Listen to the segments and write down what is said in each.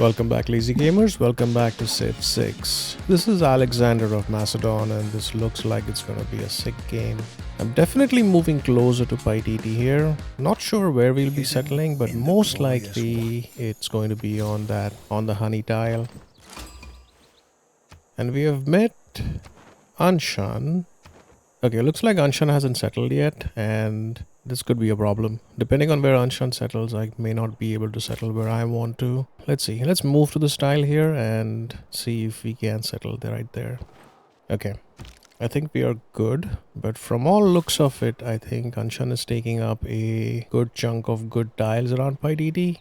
Welcome back, lazy gamers. Welcome back to Civ 6. This is Alexander of Macedon, and this looks like it's gonna be a sick game. I'm definitely moving closer to Deity here. Not sure where we'll be settling, but most likely it's going to be on the honey tile. And we have met Anshan. Okay, looks like Anshan hasn't settled yet, and this could be a problem. Depending on where Anshan settles, I may not be able to settle where I want to. Let's see. Let's move to this tile here and see if we can settle right there. Okay. I think we are good, but from all looks of it, I think Anshan is taking up a good chunk of good tiles around Paiditi.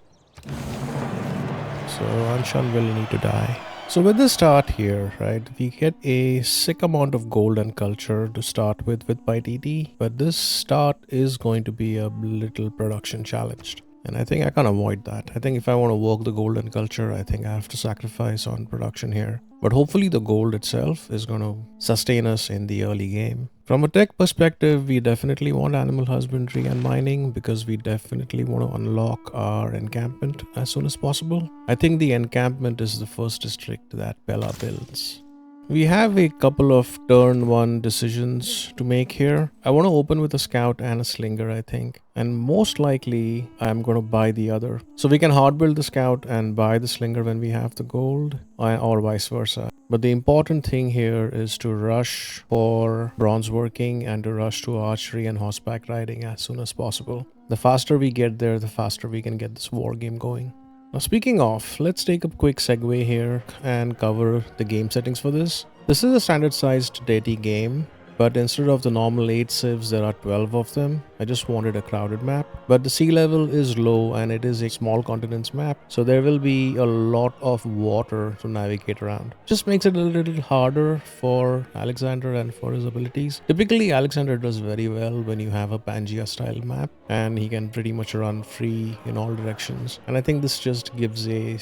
So Anshan will need to die. So with the start here, right, we get a sick amount of gold and culture to start with Paiditi, but this start is going to be a little production challenged. And I think I can't avoid that. I think if I want to work the gold and culture, I think I have to sacrifice on production here. But hopefully the gold itself is going to sustain us in the early game. From a tech perspective, we definitely want animal husbandry and mining because we definitely want to unlock our encampment as soon as possible. I think the encampment is the first district that Bella builds. We have a couple of turn 1 decisions to make here. I want to open with a scout and a slinger, I think. And most likely, I'm going to buy the other. So we can hard build the scout and buy the slinger when we have the gold, or vice versa. But the important thing here is to rush for bronze working and to rush to archery and horseback riding as soon as possible. The faster we get there, the faster we can get this war game going. Now speaking of, let's take a quick segue here and cover the game settings for this. This is a standard sized Deity game, but instead of the normal 8 civs, there are 12 of them. I just wanted a crowded map, but the sea level is low and it is a small continents map, so there will be a lot of water to navigate around. Just makes it a little harder for Alexander and for his abilities. Typically, Alexander does very well when you have a Pangea style map and he can pretty much run free in all directions. And I think this just gives a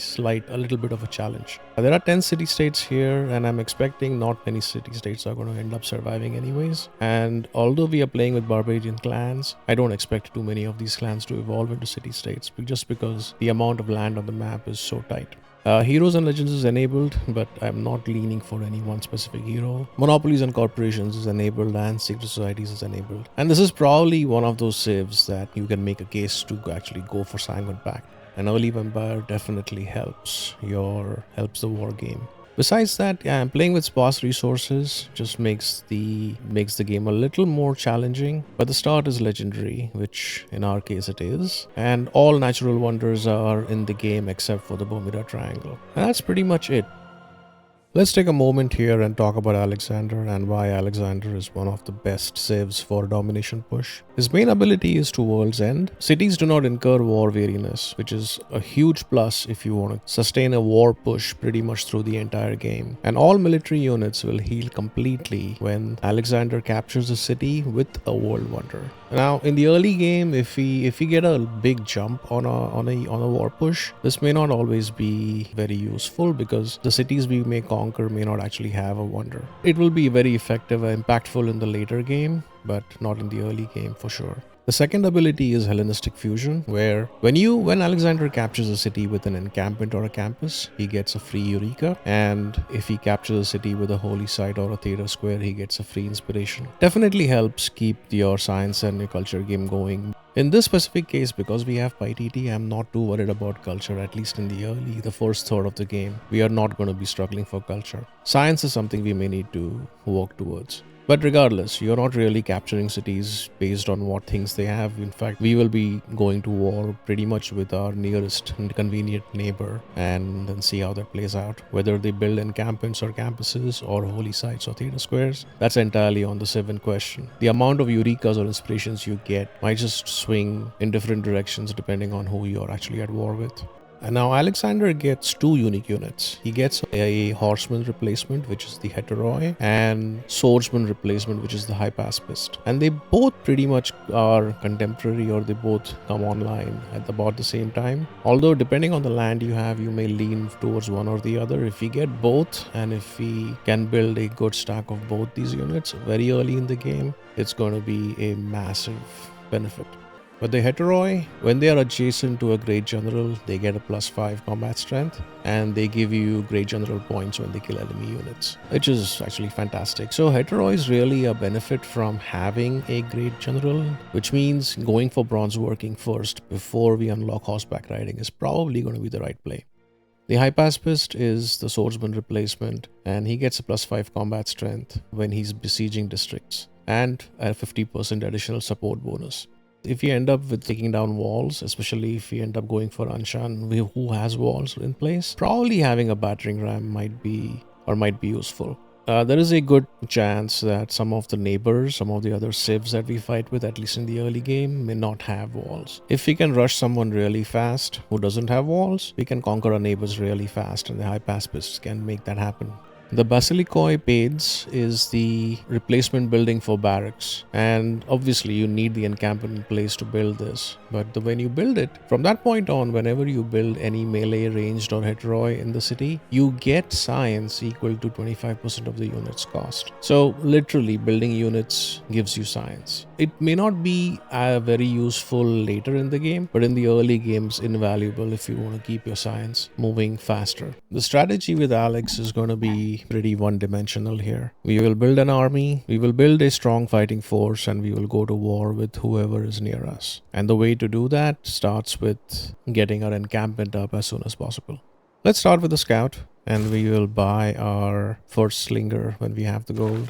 little bit of a challenge. There are 10 city-states here and I'm expecting not many city-states are going to end up surviving anyways. And although we are playing with barbarian clans, I don't expect too many of these clans to evolve into city-states just because the amount of land on the map is so tight. Heroes and Legends is enabled, but I'm not leaning for any one specific hero. Monopolies and Corporations is enabled and Secret Societies is enabled. And this is probably one of those civs that you can make a case to actually go for Sanguine Pact. An early vampire definitely helps the war game. Besides that, playing with sparse resources just makes the game a little more challenging, but the start is legendary, which in our case it is, and all natural wonders are in the game except for the Bermuda Triangle. And that's pretty much it. Let's take a moment here and talk about Alexander and why Alexander is one of the best civs for domination push. His main ability is to World's End. Cities do not incur war weariness, which is a huge plus if you want to sustain a war push pretty much through the entire game. And all military units will heal completely when Alexander captures a city with a World Wonder. Now, in the early game, if we get a big jump on a war push, this may not always be very useful because the cities we may conquer may not actually have a wonder. It will be very effective and impactful in the later game, but not in the early game for sure. The second ability is Hellenistic Fusion, where when Alexander captures a city with an encampment or a campus, he gets a free Eureka, and if he captures a city with a holy site or a theater square, he gets a free inspiration. Definitely helps keep your science and your culture game going. In this specific case, because we have Paititi, I'm not too worried about culture, at least in the first third of the game. We are not going to be struggling for culture. Science is something we may need to work towards. But regardless, you're not really capturing cities based on what things they have. In fact, we will be going to war pretty much with our nearest and convenient neighbor and then see how that plays out. Whether they build encampments or campuses or holy sites or theater squares, that's entirely on the civ in question. The amount of eurekas or inspirations you get might just swing in different directions depending on who you're actually at war with. And now Alexander gets 2 unique units. He gets a horseman replacement, which is the Heteroi, and swordsman replacement, which is the Hypaspist. And they both pretty much are contemporary, or they both come online at about the same time. Although depending on the land you have, you may lean towards one or the other. If we get both, and if we can build a good stack of both these units very early in the game, it's going to be a massive benefit. But the Heteroi, when they are adjacent to a Great General, they get a +5 combat strength, and they give you Great General points when they kill enemy units, which is actually fantastic. So Heterois really a benefit from having a Great General, which means going for bronze working first before we unlock horseback riding is probably going to be the right play. The High Pacifist is the swordsman replacement, and he gets a +5 combat strength when he's besieging districts, and a 50% additional support bonus. If you end up with taking down walls, especially if you end up going for Anshan who has walls in place, probably having a battering ram might be useful. There is a good chance that some of the neighbors, some of the other civs that we fight with, at least in the early game, may not have walls. If we can rush someone really fast who doesn't have walls, we can conquer our neighbors really fast, and the High Pacifists can make that happen. The Basilikoi Pades is the replacement building for barracks, and obviously you need the encampment in place to build this. But when you build it, from that point on, whenever you build any melee, ranged or heteroi in the city, you get science equal to 25% of the unit's cost. So literally building units gives you science. It may not be very useful later in the game, but in the early games, invaluable if you want to keep your science moving faster. The strategy with Alex is going to be pretty one-dimensional here. We will build an army, we will build a strong fighting force, and we will go to war with whoever is near us. And the way to do that starts with getting our encampment up as soon as possible. Let's start with the scout, and we will buy our first slinger when we have the gold.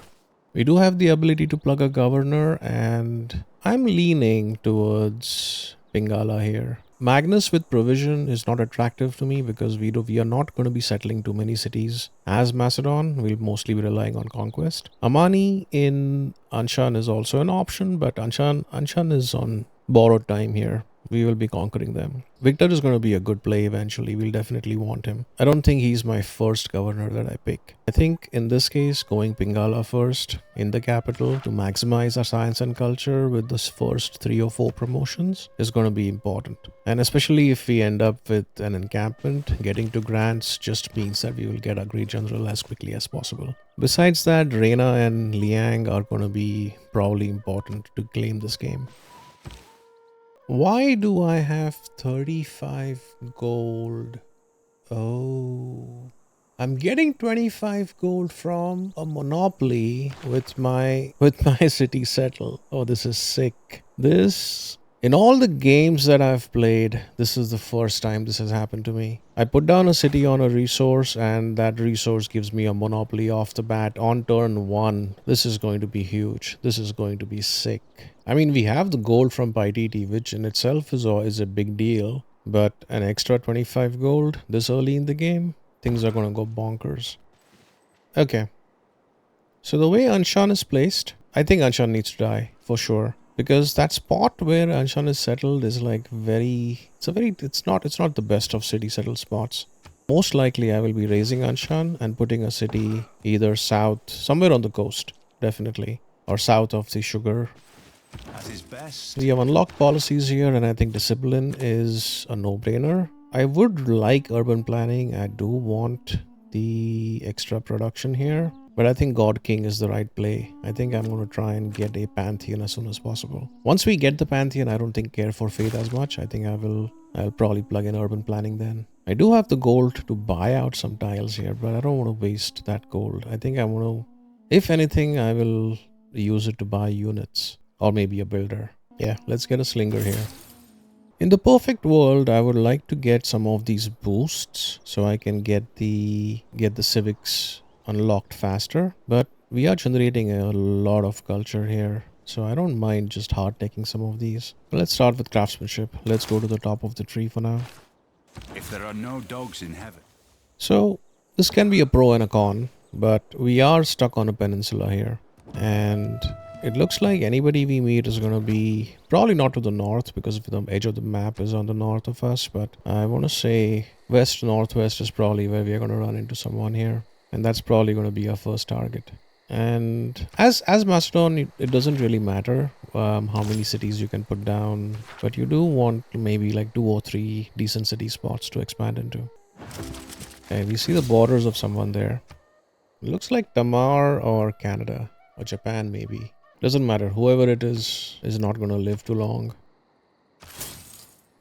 We do have the ability to plug a governor, and I'm leaning towards Pingala here. Magnus with provision is not attractive to me because we are not going to be settling too many cities as Macedon. We'll mostly be relying on conquest. Amani in Anshan is also an option, but Anshan is on borrowed time here. We will be conquering them. Victor is going to be a good play eventually. We'll definitely want him. I don't think he's my first governor that I pick. I think in this case, going Pingala first in the capital to maximize our science and culture with the first 3 or 4 promotions is going to be important. And especially if we end up with an encampment, getting to grants just means that we will get a great general as quickly as possible. Besides that, Reina and Liang are going to be probably important to claim this game. Why do I have 35 gold? Oh, I'm getting 25 gold from a monopoly with my city settle. Oh, this is sick. In all the games that I've played, this is the first time this has happened to me. I put down a city on a resource, and that resource gives me a monopoly off the bat on turn 1. This is going to be huge. This is going to be sick. I mean, we have the gold from Deity, which in itself is a big deal, but an extra 25 gold this early in the game, things are going to go bonkers. Okay. So the way Anshan is placed, I think Anshan needs to die for sure. Because that spot where Anshan is settled is like it's not the best of city settled spots. Most likely I will be raising Anshan and putting a city either south, somewhere on the coast, definitely, or south of the sugar. At his best. We have unlocked policies here, and I think discipline is a no-brainer. I would like urban planning. I do want the extra production here. But I think God King is the right play. I think I'm going to try and get a Pantheon as soon as possible. Once we get the Pantheon, I don't think care for Fate as much. I think I'll probably plug in urban planning then. I do have the gold to buy out some tiles here, but I don't want to waste that gold. I think I want to, if anything, I will use it to buy units or maybe a builder. Yeah, let's get a slinger here. In the perfect world, I would like to get some of these boosts so I can get the civics unlocked faster, but we are generating a lot of culture here, so I don't mind just hard taking some of these. But let's start with craftsmanship. Let's go to the top of the tree for now. If there are no dogs in heaven. So this can be a pro and a con, but we are stuck on a peninsula here, and it looks like anybody we meet is going to be probably not to the north because the edge of the map is on the north of us, but I want to say west northwest is probably where we are going to run into someone here. And that's probably going to be our first target. And as Macedon, it doesn't really matter how many cities you can put down, but you do want maybe like 2 or 3 decent city spots to expand into. Okay, we see the borders of someone there. It looks like Tamar or Canada or Japan maybe. Doesn't matter. Whoever it is not going to live too long.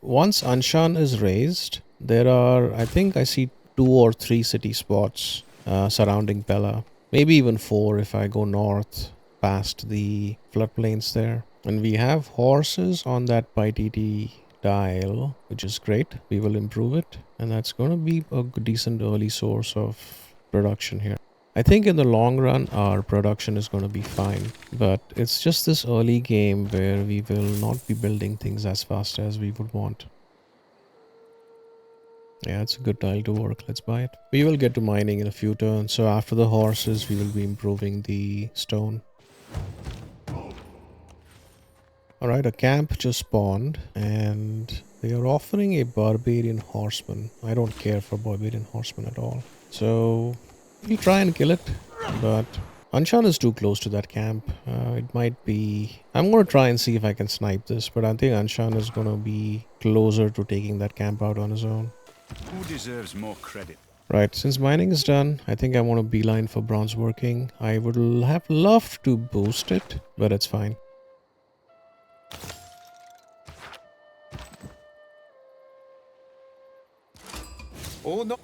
once Anshan is raised, there are, I think I see 2 or 3 city spots surrounding Pella. Maybe even 4 if I go north past the floodplains there. And we have horses on that Paititi tile, which is great. We will improve it. And that's going to be a decent early source of production here. I think in the long run, our production is going to be fine. But it's just this early game where we will not be building things as fast as we would want. Yeah, it's a good tile to work. Let's buy it. We will get to mining in a few turns. So after the horses, we will be improving the stone. Alright, a camp just spawned. And they are offering a barbarian horseman. I don't care for barbarian horseman at all. So we'll try and kill it. But Anshan is too close to that camp. It might be... I'm going to try and see if I can snipe this. But I think Anshan is going to be closer to taking that camp out on his own. Who deserves more credit? Right, since mining is done, I think I want to beeline for bronze working. I would have loved to boost it, but it's fine. Oh no.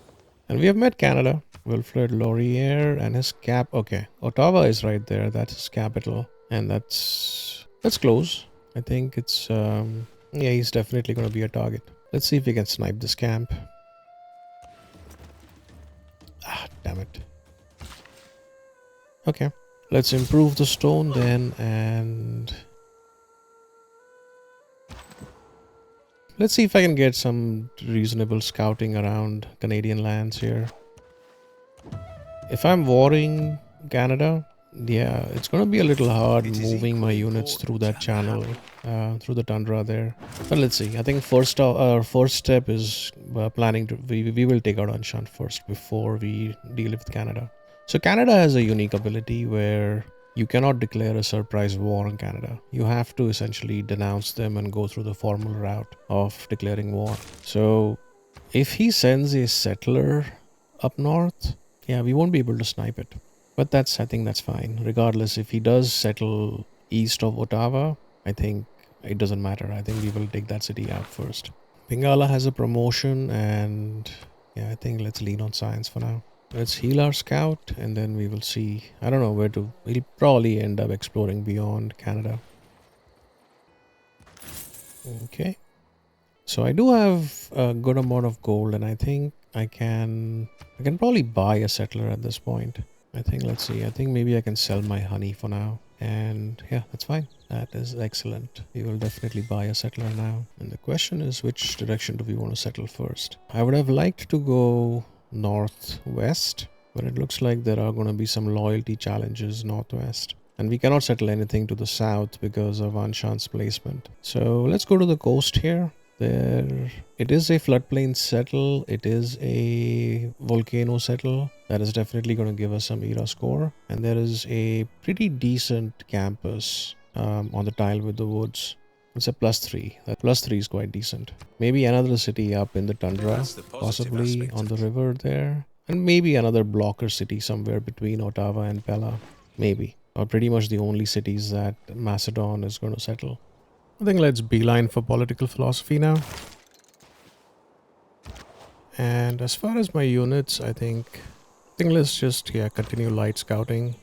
And we have met Canada. Wilfred Laurier and his cap. Okay, Ottawa is right there. That's his capital. And that's close. I think it's... yeah, he's definitely going to be a target. Let's see if we can snipe this camp. Ah, damn it. Okay, let's improve the stone then, and let's see if I can get some reasonable scouting around Canadian lands here. If I'm warring Canada, yeah, it's gonna be a little hard moving my units through that channel, through the tundra there. But let's see. I think our first step is planning to... We will take out Anshan first before we deal with Canada. So Canada has a unique ability where you cannot declare a surprise war on Canada. You have to essentially denounce them and go through the formal route of declaring war. So if he sends a settler up north, yeah, we won't be able to snipe it. But I think that's fine. Regardless, if he does settle east of Ottawa, I think it doesn't matter. I think we will take that city out first. Pingala has a promotion, and yeah, I think let's lean on science for now. Let's heal our scout, and then we will see. I don't know where to... We'll probably end up exploring beyond Canada. Okay. So I do have a good amount of gold, and I think I can probably buy a settler at this point. I think, let's see, I think maybe I can sell my honey for now. And yeah, that's fine. That is excellent. We will definitely buy a settler now. And the question is, which direction do we want to settle first? I would have liked to go northwest, but it looks like there are going to be some loyalty challenges northwest. And we cannot settle anything to the south because of Anshan's placement. So let's go to the coast here. It is a floodplain settle. It is a volcano settle. That is definitely going to give us some era score. And there is a pretty decent campus on the tile with the woods. It's a +3. That +3 is quite decent. Maybe another city up in the tundra, possibly on the river there. And maybe another blocker city somewhere between Ottawa and Pella. Maybe. Or pretty much the only cities that Macedon is going to settle. I think let's beeline for political philosophy now. And as far as my units, I think let's just continue light scouting.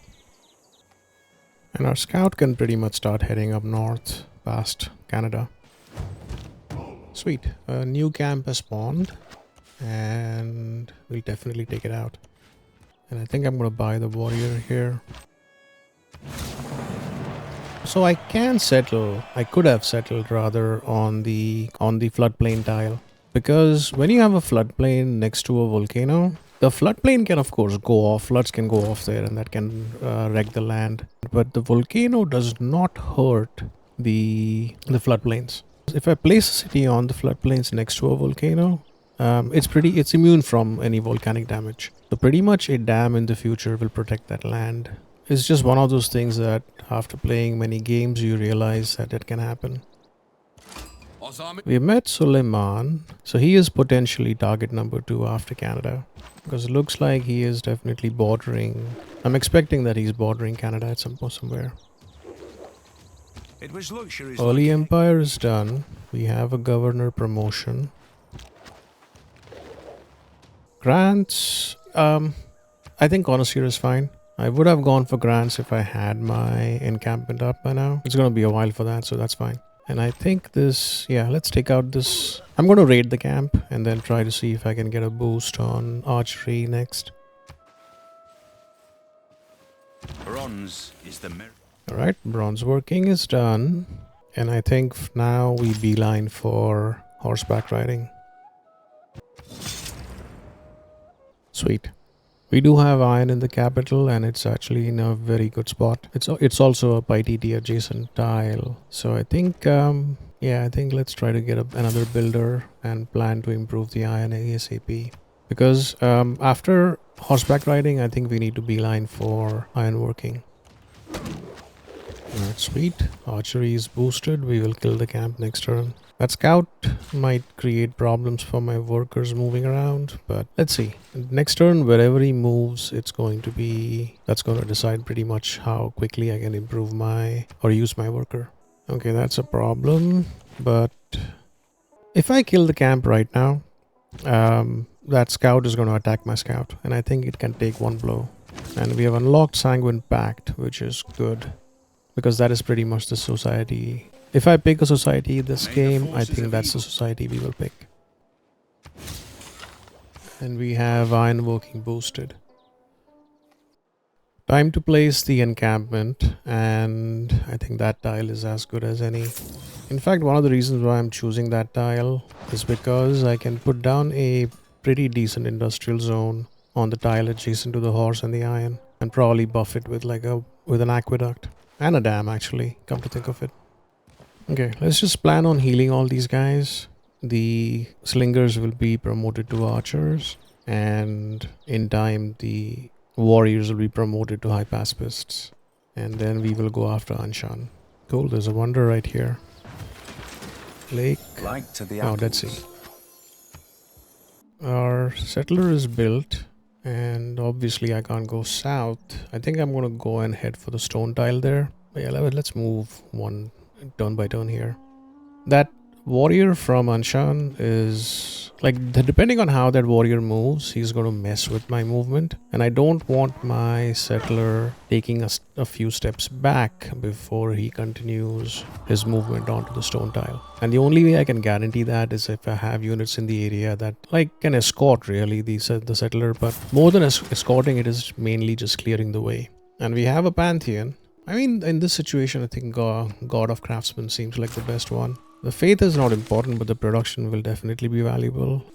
And our scout can pretty much start heading up north past Canada. Sweet. A new camp has spawned, and we'll definitely take it out. And I think I'm going to buy the warrior here. So I can settle, I could have settled rather on the floodplain tile. Because when you have a floodplain next to a volcano, the floodplain can of course go off, floods can go off there and that can wreck the land. But the volcano does not hurt the floodplains. If I place a city on the floodplains next to a volcano, it's immune from any volcanic damage. So pretty much a dam in the future will protect that land. It's just one of those things that after playing many games, you realize that it can happen. We met Suleiman, so he is potentially target number 2 after Canada. Because it looks like he is definitely bordering. I'm expecting that he's bordering Canada at somewhere. It was luxuries Early like Empire is done. We have a governor promotion. Grants. I think connoisseur is fine. I would have gone for grants if I had my encampment up by now. It's gonna be a while for that, so that's fine. And I think this, yeah, let's take out this. I'm gonna raid the camp and then try to see if I can get a boost on archery next. bronze is the mirror. Alright, bronze working is done. And I think now we beeline for horseback riding. Sweet. We do have iron in the capital and it's actually in a very good spot. It's also a PyTT adjacent tile. So I think, yeah, I think let's try to get another builder and plan to improve the iron ASAP. Because after horseback riding, I think we need to beeline for iron working. Alright, sweet. Archery is boosted. We will kill the camp next turn. That scout might create problems for my workers moving around, but let's see. Next turn, wherever he moves, that's going to decide pretty much how quickly I can improve or use my worker. Okay, that's a problem, but if I kill the camp right now, that scout is going to attack my scout, and I think it can take one blow. And we have unlocked Sanguine Pact, which is good, because that is pretty much the society. If I pick a society this game, I think that's the society we will pick. And we have iron working boosted. Time to place the encampment, and I think that tile is as good as any. In fact, one of the reasons why I'm choosing that tile is because I can put down a pretty decent industrial zone on the tile adjacent to the horse and the iron, and probably buff it with an aqueduct and a dam, actually, come to think of it. Okay, let's just plan on healing all these guys. The slingers will be promoted to archers, and in time the warriors will be promoted to high pacifists. And then we will go after Anshan. Cool, there's a wonder right here. Lake. Like to the Oh, apples. let's see. Our settler is built, and obviously I can't go south. I think I'm gonna go and head for the stone tile there. But yeah, let's move one turn by turn here. That warrior from Anshan is depending on how that warrior moves, he's going to mess with my movement, and I don't want my settler taking a few steps back before he continues his movement onto the stone tile. And the only way I can guarantee that is if I have units in the area that can escort really the settler, but more than escorting, it is mainly just clearing the way. And we have a pantheon. I mean, in this situation, I think God of Craftsmen seems like the best one. The faith is not important, but the production will definitely be valuable.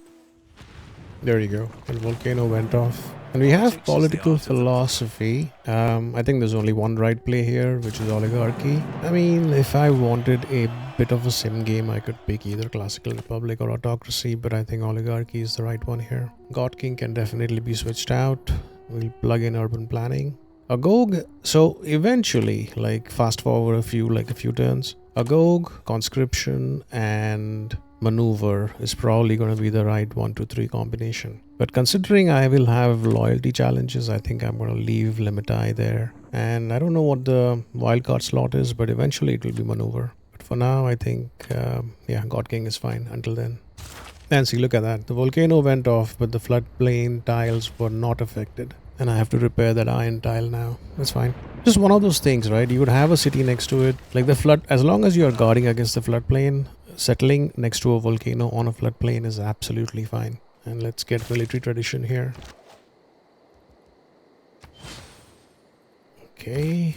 There you go. And volcano went off. And we have political philosophy. I think there's only one right play here, which is oligarchy. I mean, if I wanted a bit of a sim game, I could pick either classical republic or autocracy, but I think oligarchy is the right one here. God King can definitely be switched out. We'll plug in urban planning. Agog, so eventually, fast forward a few turns, Agog, conscription, and maneuver is probably going to be the right 1-2-3 combination. But considering I will have loyalty challenges, I think I'm going to leave Limitai there. And I don't know what the wildcard slot is, but eventually it will be maneuver. But for now, I think, God King is fine until then. And see, look at that. The volcano went off, but the floodplain tiles were not affected. And I have to repair that iron tile now. That's fine. Just one of those things, right? You would have a city next to it. Like the flood, as long as you are guarding against the floodplain, settling next to a volcano on a floodplain is absolutely fine. And let's get military tradition here. Okay.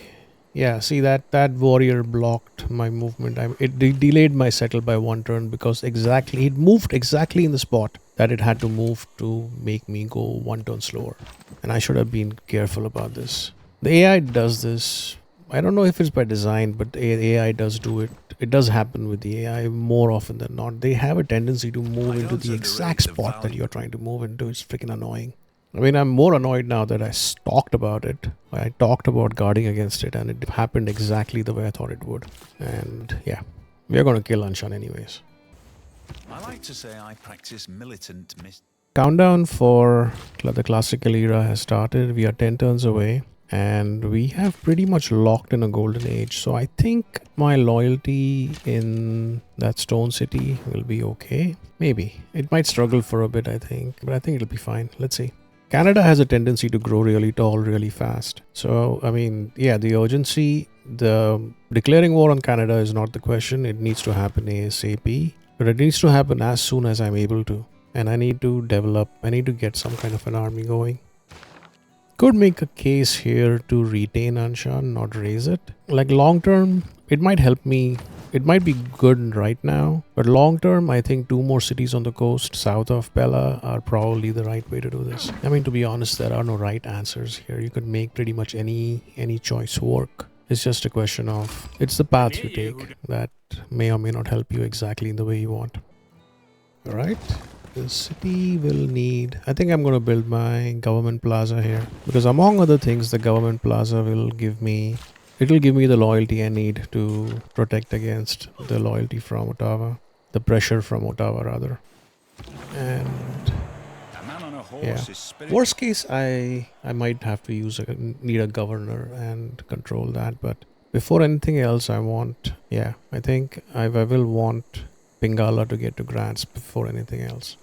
Yeah, see that warrior blocked my movement. It delayed my settle by one turn because it moved exactly in the spot that it had to move to make me go one turn slower. And I should have been careful about this. The AI does this. I don't know if it's by design, but the AI does do it. It does happen with the AI more often than not. They have a tendency to move into the exact spot that you're trying to move into. It's freaking annoying. I mean, I'm more annoyed now that I talked about it. I talked about guarding against it, and it happened exactly the way I thought it would. And yeah, we're going to kill Anshan anyways. I like to say I practice militant Countdown for the classical era has started. We are 10 turns away. And we have pretty much locked in a golden age. So I think my loyalty in that stone city will be okay. Maybe. It might struggle for a bit, I think. But I think it'll be fine. Let's see. Canada has a tendency to grow really tall really fast. So, I mean, yeah, the urgency, the declaring war on Canada is not the question. It needs to happen ASAP. But it needs to happen as soon as I'm able to. And I need to develop, I need to get some kind of an army going. Could make a case here to retain Anshan, not raise it. Like long term, it might help me. It might be good right now, but long term, I think 2 more cities on the coast south of Bella are probably the right way to do this. I mean, to be honest, there are no right answers here. You could make pretty much any choice work. It's just a question of, it's the path you take that may or may not help you exactly in the way you want. All right. The city will need, I think I'm going to build my government plaza here, because among other things, the government plaza will give me, it will give me the loyalty I need to protect against the loyalty from Ottawa, the pressure from Ottawa rather. And A man on a horse yeah, is spirited. worst case, I might have to need a governor and control that. But before anything else, I want, yeah, I think I will want Pingala to get to grants before anything else.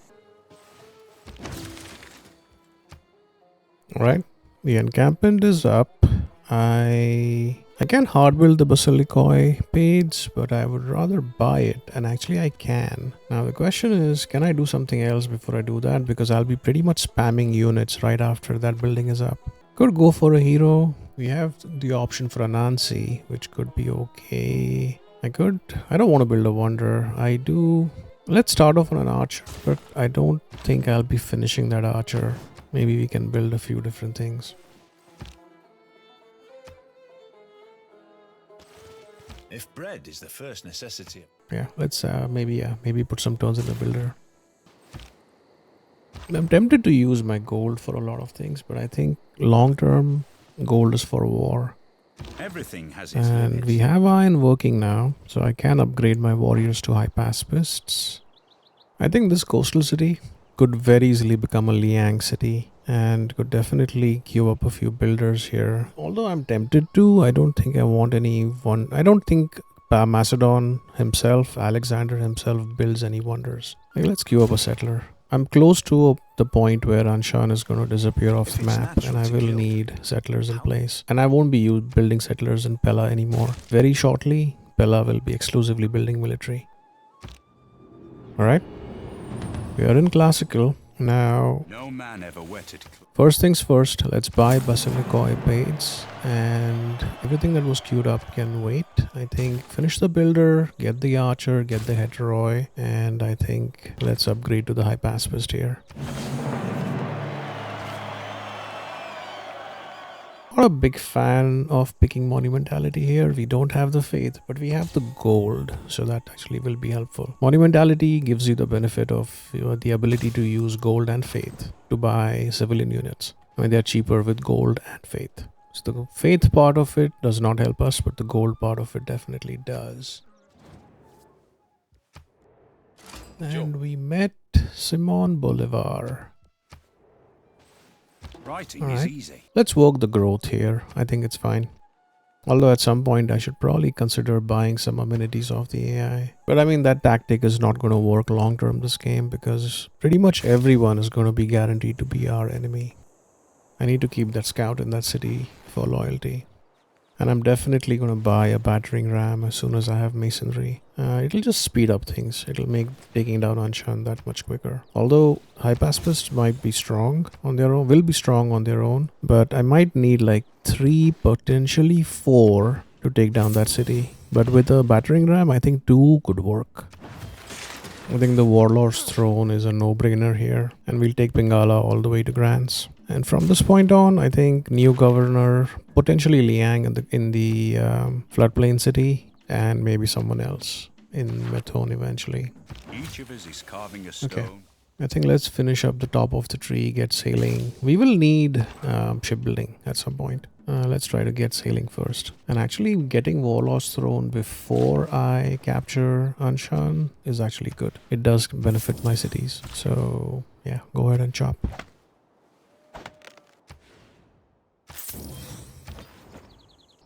Alright, the encampment is up. I can hard build the Basilicoi page, but I would rather buy it, and actually I can. Now the question is, can I do something else before I do that? Because I'll be pretty much spamming units right after that building is up. Could go for a hero. We have the option for a Nancy, which could be okay. I don't want to build a wonder. I do. Let's start off on an archer, but I don't think I'll be finishing that archer. Maybe we can build a few different things. If bread is the first necessity. Yeah, let's maybe put some turns in the builder. I'm tempted to use my gold for a lot of things, but I think long term gold is for war. Everything has its And limits. we have iron working now, so I can upgrade my warriors to high pacifists. I think this coastal city could very easily become a Liang city and could definitely queue up a few builders here. Although I'm tempted to, I don't think I want anyone. I don't think Macedon himself, Alexander himself, builds any wonders. Like, let's queue up a settler. I'm close to the point where Anshan is going to disappear off the map, and I will need settlers in place. And I won't be building settlers in Pella anymore. Very shortly, Pella will be exclusively building military. Alright, we are in classical. Now, No man ever wetted. first things first, let's buy Basilicoi Pades, and everything that was queued up can wait. I think finish the builder, get the archer, get the heteroi, and I think let's upgrade to the high pacifist here. Not a big fan of picking monumentality here. We don't have the faith, but we have the gold, so that actually will be helpful. Monumentality gives you the benefit of the ability to use gold and faith to buy civilian units. I mean, they're cheaper with gold and faith. So the faith part of it does not help us, but the gold part of it definitely does. And we met Simon Bolivar. Writing All is right. easy. Let's work the growth here. I think it's fine. Although at some point I should probably consider buying some amenities of the AI. But I mean, that tactic is not going to work long term this game, because pretty much everyone is going to be guaranteed to be our enemy. I need to keep that scout in that city for loyalty. And I'm definitely going to buy a battering ram as soon as I have masonry. It'll just speed up things. It'll make taking down Anshan that much quicker. Although high pacifists might be strong on their own, will be strong on their own, but I might need like 3, potentially 4 to take down that city. But with a battering ram, I think 2 could work. I think the Warlord's Throne is a no-brainer here, and we'll take Bengala all the way to Grants. And from this point on, I think new governor, potentially Liang in the floodplain city, and maybe someone else in Methone eventually. Each of us is carving a stone. Okay. I think let's finish up the top of the tree, get sailing. We will need shipbuilding at some point. Let's try to get sailing first. And actually getting Warlord's Throne before I capture Anshan is actually good. It does benefit my cities. So yeah, go ahead and chop.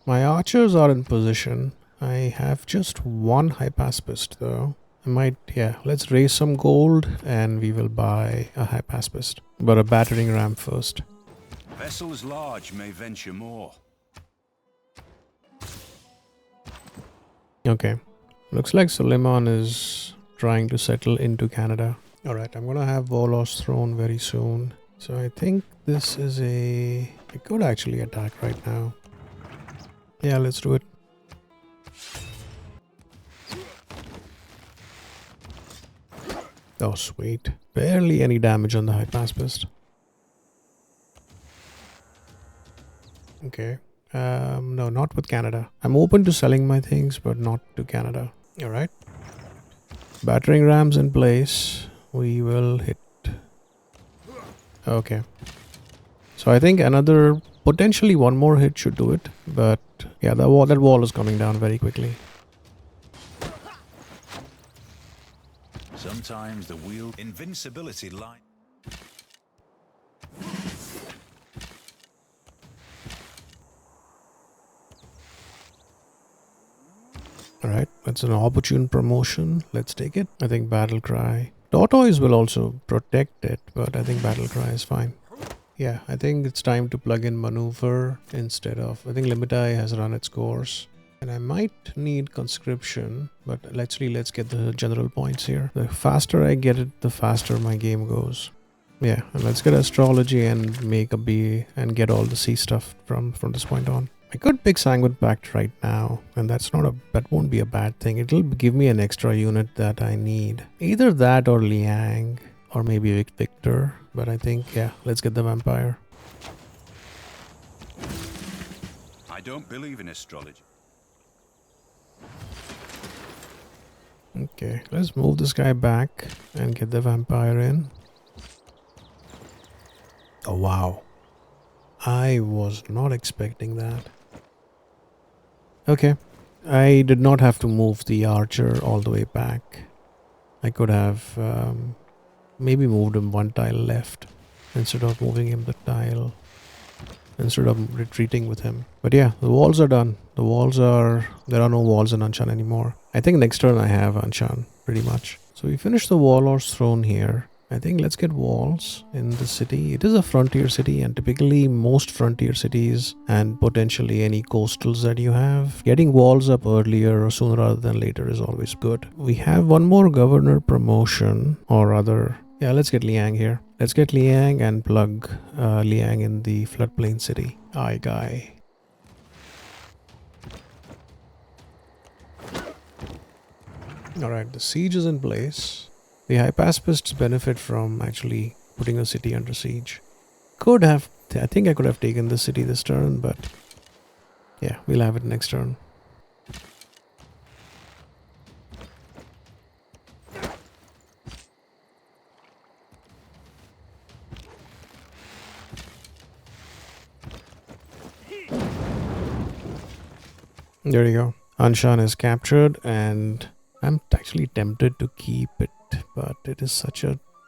My archers are in position. I have just one high pacifist though. I might, yeah, let's raise some gold and we will buy a high pacifist. But a battering ram first. Vessels large may venture more. Okay. Looks like Suleiman is trying to settle into Canada. Alright, I'm gonna have Warlord's Throne very soon. So I think this is a... I could actually attack right now. Yeah, let's do it. Oh, sweet. Barely any damage on the high pacifist. Okay. No, not with Canada. I'm open to selling my things, but not to Canada. Alright. Battering rams in place. We will hit. Okay. So I think another, potentially one more hit should do it. But yeah, that wall is coming down very quickly. Sometimes the wheel invincibility line. Alright, that's an opportune promotion. Let's take it. I think Battle Cry. Tortoise will also protect it, but I think Battle Cry is fine. Yeah, I think it's time to plug in Maneuver instead of... I think Limitai has run its course. And I might need Conscription, but let's get the general points here. The faster I get it, the faster my game goes. Yeah, and let's get Astrology and make a B and get all the C stuff from this point on. I could pick Sanguine Pact right now, and that won't be a bad thing. It'll give me an extra unit that I need. Either that or Liang, or maybe Victor. But I think, yeah, let's get the Vampire. I don't believe in astrology. Okay, let's move this guy back and get the Vampire in. Oh, wow. I was not expecting that. Okay. I did not have to move the archer all the way back. I could have maybe moved him one tile left instead of moving him the tile. Instead of retreating with him. But yeah, the walls are done. There are no walls in Anshan anymore. I think next turn I have Anshan, pretty much. So we finished the Warlord's Throne here. I think let's get walls in the city. It is a frontier city, and typically most frontier cities and potentially any coastals that you have, getting walls up earlier or sooner rather than later is always good. We have one more governor promotion, or rather, yeah, let's get Liang here. Let's get Liang and plug Liang in the floodplain city. Aye, guy. Alright, the siege is in place. The high pacifists benefit from actually putting a city under siege. I think I could have taken the city this turn, but yeah, we'll have it next turn. There you go. Anshan is captured, and I'm actually tempted to keep it, but it is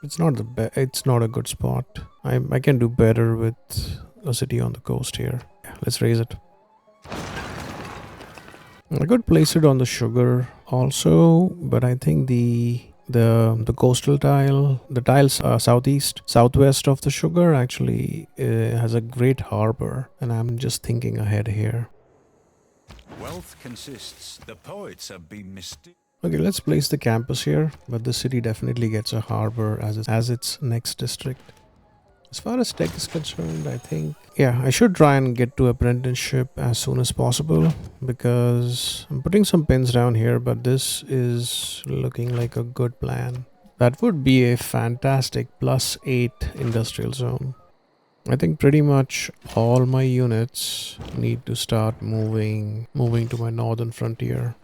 it's not a good spot. I can do better with a city on the coast here. Yeah, let's raise it. I could place it on the sugar also, but I think the coastal tile, the tiles southwest of the sugar actually has a great harbor, and I'm just thinking ahead here. Wealth consists. The poets have been mistaken. Okay, let's place the campus here, but the city definitely gets a harbor as its next district. As far as tech is concerned, I think, yeah, I should try and get to apprenticeship as soon as possible, because I'm putting some pins down here, but this is looking like a good plan. That would be a fantastic +8 industrial zone. I think pretty much all my units need to start moving to my northern frontier.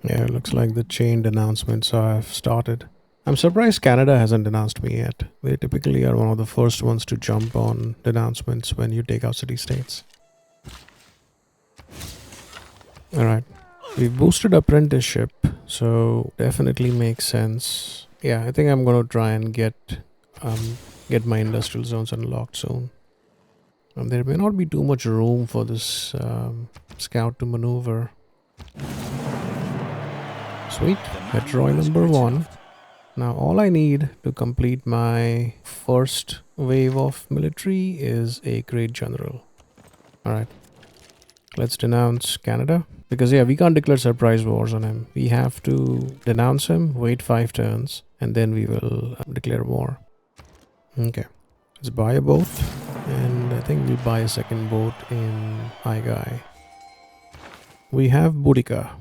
Yeah, it looks like the chained announcements have started. I'm surprised Canada hasn't denounced me yet. They typically are one of the first ones to jump on denouncements when you take out city-states. Alright. We've boosted apprenticeship, so definitely makes sense. Yeah, I think I'm gonna try and get my industrial zones unlocked soon. And there may not be too much room for this scout to maneuver. Sweet. Heteroid number 1. Now all I need to complete my first wave of military is a great general. Alright. Let's denounce Canada. Because yeah, we can't declare surprise wars on him. We have to denounce him, wait 5 turns, and then we will declare war. Okay. Let's buy a boat. And I think we'll buy a second boat in Aigai. We have Boudica.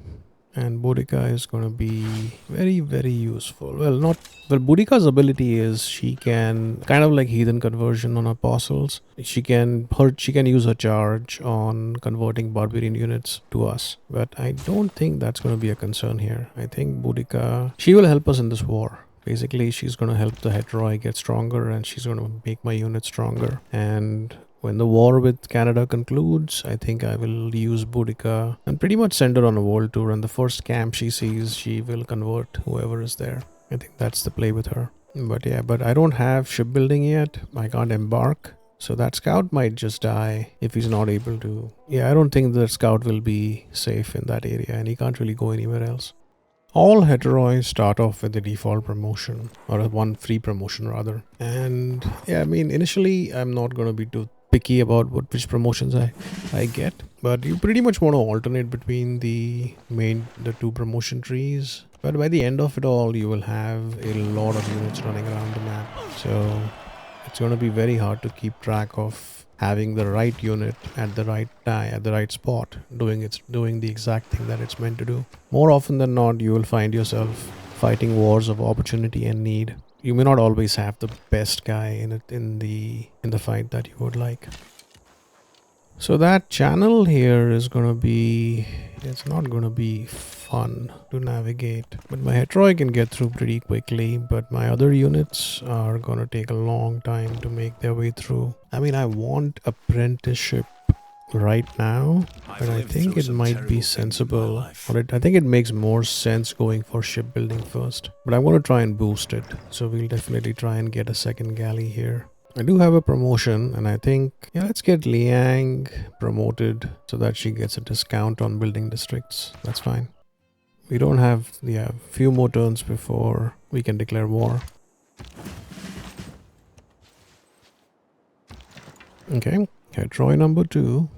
And Boudica is going to be very, very useful. Well, Boudica's ability is she can kind of like heathen conversion on apostles. She can use her charge on converting barbarian units to us. But I don't think that's going to be a concern here. I think Boudica, she will help us in this war. Basically, she's going to help the Heteroi get stronger, and she's going to make my unit stronger. And when the war with Canada concludes, I think I will use Boudica and pretty much send her on a world tour. And the first camp she sees, she will convert whoever is there. I think that's the play with her. But yeah, but I don't have shipbuilding yet. I can't embark. So that scout might just die if he's not able to. Yeah, I don't think the scout will be safe in that area, and he can't really go anywhere else. All heteroids start off with the default promotion, or one free promotion rather. And yeah, I mean, initially I'm not going to be too picky about which promotions I get, but you pretty much want to alternate between the 2 promotion trees. But by the end of it all, you will have a lot of units running around the map. So it's going to be very hard to keep track of having the right unit at the right time, at the right spot, doing the exact thing that it's meant to do. More often than not, you will find yourself fighting wars of opportunity and need. You may not always have the best guy in the fight that you would like. So that channel here is going to be, it's not going to be fun to navigate, but my Heteroi can get through pretty quickly, but my other units are going to take a long time to make their way through. I mean, I want apprenticeship right now, but I think it might be sensible, or I think it makes more sense going for shipbuilding first, but I'm going to try and boost it. So we'll definitely try and get a second galley here. I do have a promotion, and I think, yeah, let's get Liang promoted so that she gets a discount on building districts. That's fine. We don't have, yeah, a few more turns before we can declare war. Okay, Troy number 2.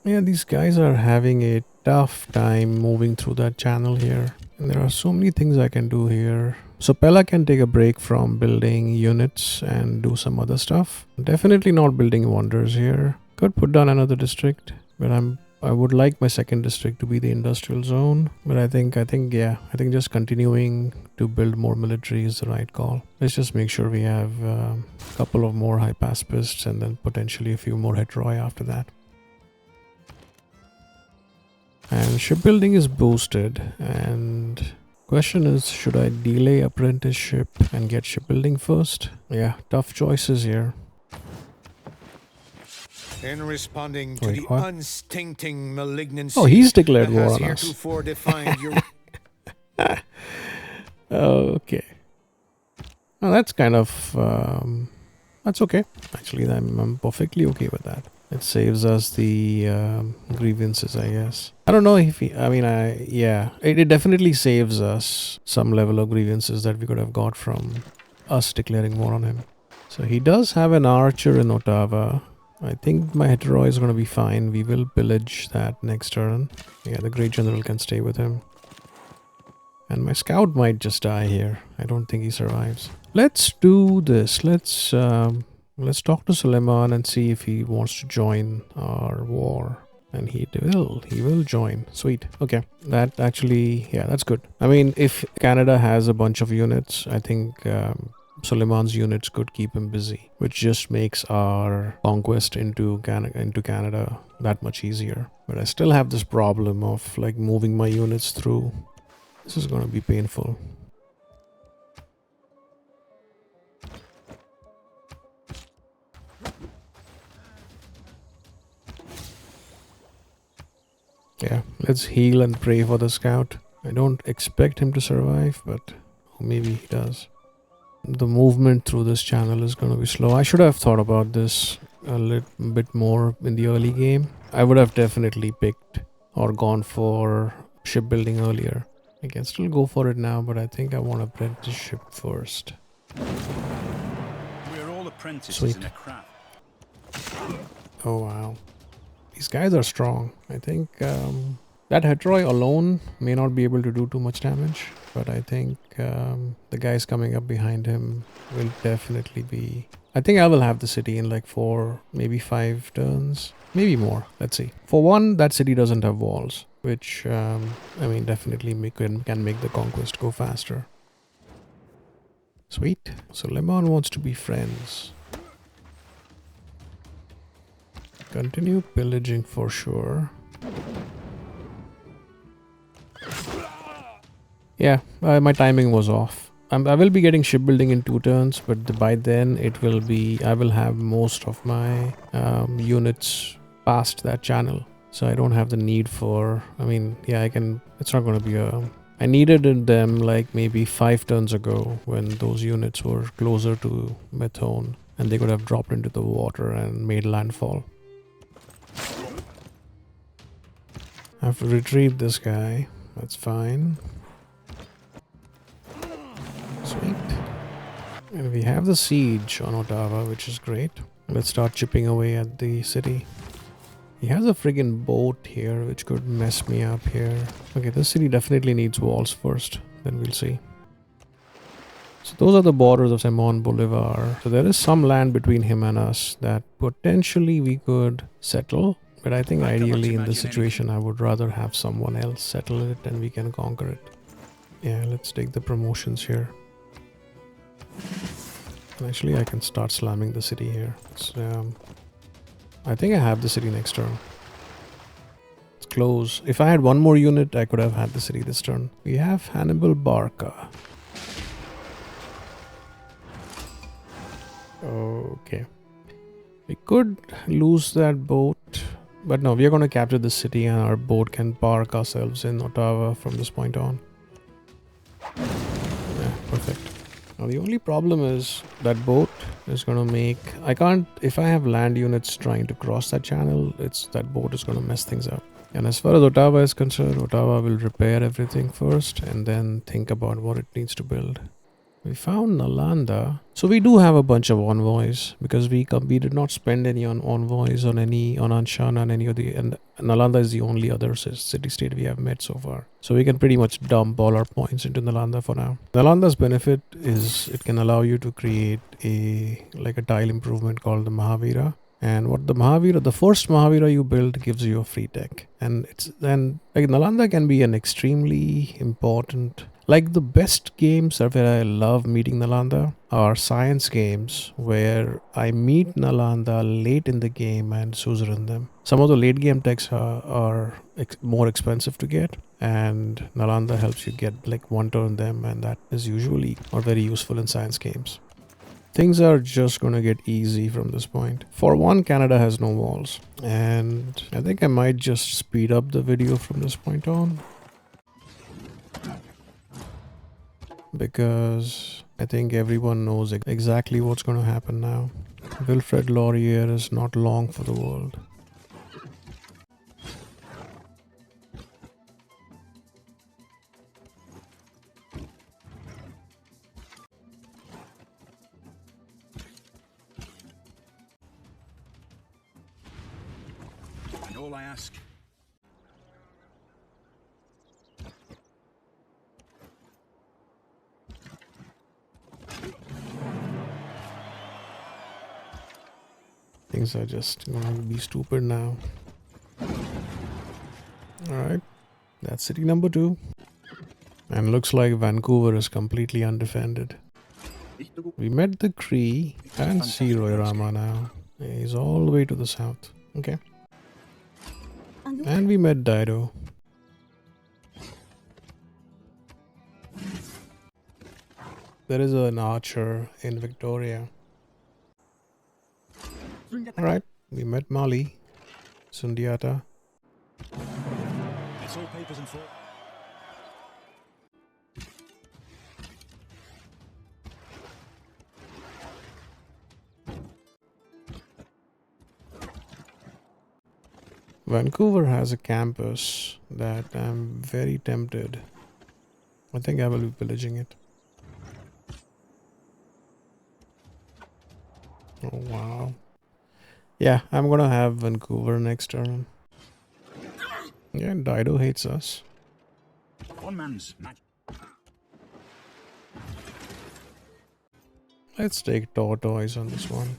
Yeah, these guys are having a tough time moving through that channel here. And there are so many things I can do here. So Pella can take a break from building units and do some other stuff. Definitely not building wonders here. Could put down another district, but I would like my second district to be the industrial zone. But I think just continuing to build more military is the right call. Let's just make sure we have a couple of more high pacifists and then potentially a few more heteroi after that. And shipbuilding is boosted, and question is, should I delay apprenticeship and get shipbuilding first? Yeah, tough choices here. In responding to the unstinting malignancy, oh, he's declared war on us. Okay. Well, that's kind of that's okay. Actually, I'm perfectly okay with that. It saves us the grievances, I guess. I don't know if it definitely saves us some level of grievances that we could have got from us declaring war on him. So he does have an archer in Ottawa. I think my heteroi is going to be fine. We will pillage that next turn. Yeah, the great general can stay with him. And my scout might just die here. I don't think he survives. Let's do this. Let's talk to Suleiman and see if he wants to join our war. And he will join. Sweet. Okay. That actually, yeah, that's good. I mean, if Canada has a bunch of units, I think Suleiman's units could keep him busy, which just makes our conquest into Canada that much easier. But I still have this problem of like moving my units through. This is going to be painful. Yeah, let's heal and pray for the scout. I don't expect him to survive, but maybe he does. the movement through this channel is going to be slow. I should have thought about this a little bit more in the early game. I would have definitely picked or gone for shipbuilding earlier. I can still go for it now, but I think I want to print the ship first. We're all apprentices Sweet. in a craft. Oh wow, these guys are strong. I think that Hetroi alone may not be able to do too much damage, but I think the guys coming up behind him will definitely be... I think I will have the city in like 4, maybe 5 turns, maybe more. Let's see. For one, that city doesn't have walls, which I mean definitely can make the conquest go faster. Sweet. So Lemon wants to be friends. Continue pillaging for sure. Yeah, my timing was off. I will be getting shipbuilding in 2 turns, but by then it will be... I will have most of my units past that channel. So I don't have the need for... I mean, yeah, I can... It's not going to be a... I needed them like maybe 5 turns ago when those units were closer to Methone and they could have dropped into the water and made landfall. I have to retrieve this guy. That's fine. Sweet. And we have the siege on Ottawa, which is great. Let's start chipping away at the city. He has a friggin' boat here, which could mess me up here. Okay, this city definitely needs walls first. Then we'll see. So those are the borders of Simon Bolivar. So there is some land between him and us that potentially we could settle. But I think ideally in this situation, I would rather have someone else settle it and we can conquer it. Yeah, let's take the promotions here. Actually, I can start slamming the city here. I think I have the city next turn. It's close. If I had one more unit, I could have had the city this turn. We have Hannibal Barca. Okay. We could lose that boat. But no, we are going to capture the city and our boat can park ourselves in Ottawa from this point on. Yeah, perfect. Now the only problem is that boat is going to make... I can't... If I have land units trying to cross that channel, that boat is going to mess things up. And as far as Ottawa is concerned, Ottawa will repair everything first and then think about what it needs to build. We found Nalanda. So we do have a bunch of envoys because we did not spend any on envoys on Anshan and any of the... And Nalanda is the only other city-state we have met so far. So we can pretty much dump all our points into Nalanda for now. Nalanda's benefit is it can allow you to create a tile improvement called the Mahavira. And what the first Mahavira you build gives you a free tech. And Nalanda can be an extremely important... Like the best games where I love meeting Nalanda are science games where I meet Nalanda late in the game and suzerain them. Some of the late game techs are more expensive to get, and Nalanda helps you get like 1 turn them, and that is usually not very useful in science games. Things are just going to get easy from this point. For one, Canada has no walls, and I think I might just speed up the video from this point on. Because I think everyone knows exactly what's going to happen now. Wilfred Laurier is not long for the world. And all I ask... Things are just going to be stupid now. Alright, that's city number 2. And looks like Vancouver is completely undefended. We met the Cree and see Royrama now. He's all the way to the south. Okay. And we met Dido. There is an archer in Victoria. Alright, we met Mali, Sundiata. It's all papers and form. I Vancouver has a campus that I'm very tempted. I think I will be pillaging it. Oh wow. Yeah, I'm gonna have Vancouver next turn. Yeah, Dido hates us. One man's magic. Let's take Tortoise on this one.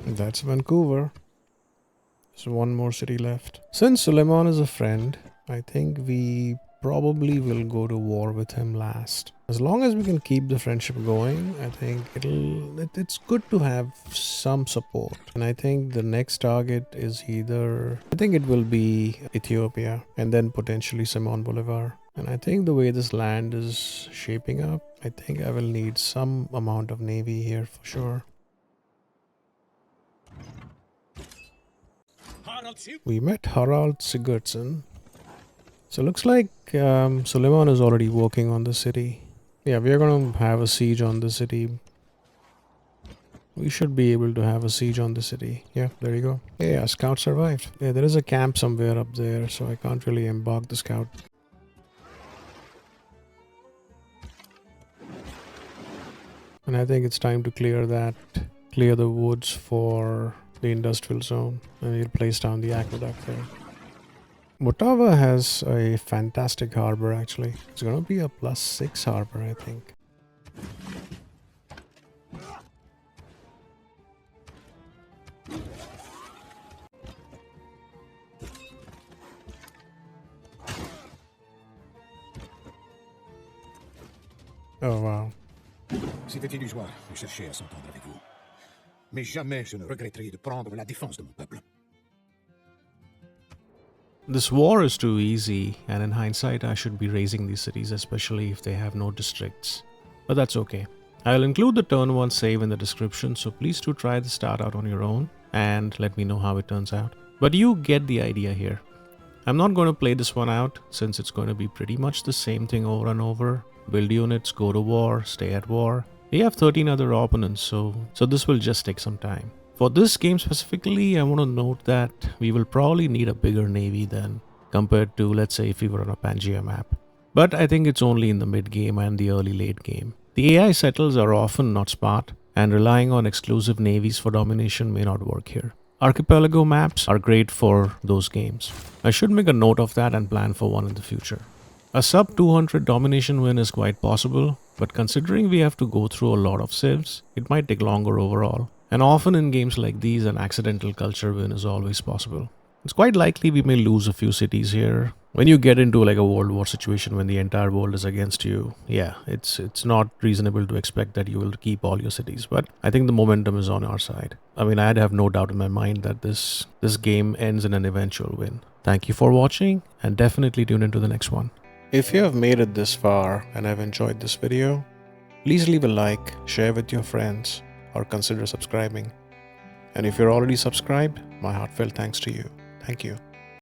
That's Vancouver. There's one more city left. Since Suleiman is a friend, I think we probably will go to war with him last. As long as we can keep the friendship going, I think it's good to have some support. And I think the next target is I think it will be Ethiopia and then potentially Simon Bolivar. And I think the way this land is shaping up, I think I will need some amount of navy here for sure. We met Harald Sigurdsson. So it looks like Suleiman is already working on the city. Yeah, we are going to have a siege on the city. We should be able to have a siege on the city. Yeah, there you go. Yeah, scout survived. Yeah, there is a camp somewhere up there, so I can't really embark the scout. And I think it's time to clear the woods for the industrial zone. And we'll place down the aqueduct there. Ottawa has a fantastic harbor actually. It's gonna be a +6 harbor, I think. Oh wow. C'était illusoire de chercher à s'entendre avec vous. Mais jamais je ne regretterai de prendre la défense de mon peuple. This war is too easy, and in hindsight I should be raising these cities, especially if they have no districts. But that's okay. I'll include the turn 1 save in the description, so please do try the start out on your own and let me know how it turns out. But you get the idea here. I'm not going to play this one out since it's going to be pretty much the same thing over and over. Build units, go to war, stay at war. We have 13 other opponents, so this will just take some time. For this game specifically, I want to note that we will probably need a bigger navy than compared to, let's say, if we were on a Pangaea map. But I think it's only in the mid game and the early late game. The AI settles are often not smart, and relying on exclusive navies for domination may not work here. Archipelago maps are great for those games. I should make a note of that and plan for one in the future. A sub 200 domination win is quite possible, but considering we have to go through a lot of civs, it might take longer overall. And often in games like these, an accidental culture win is always possible. It's quite likely we may lose a few cities here. When you get into like a world war situation when the entire world is against you, yeah, it's not reasonable to expect that you will keep all your cities. But I think the momentum is on our side. I mean, I'd have no doubt in my mind that this game ends in an eventual win. Thank you for watching, and definitely tune into the next one. If you have made it this far and have enjoyed this video, please leave a like, share with your friends, or consider subscribing. And if you're already subscribed, my heartfelt thanks to you. Thank you.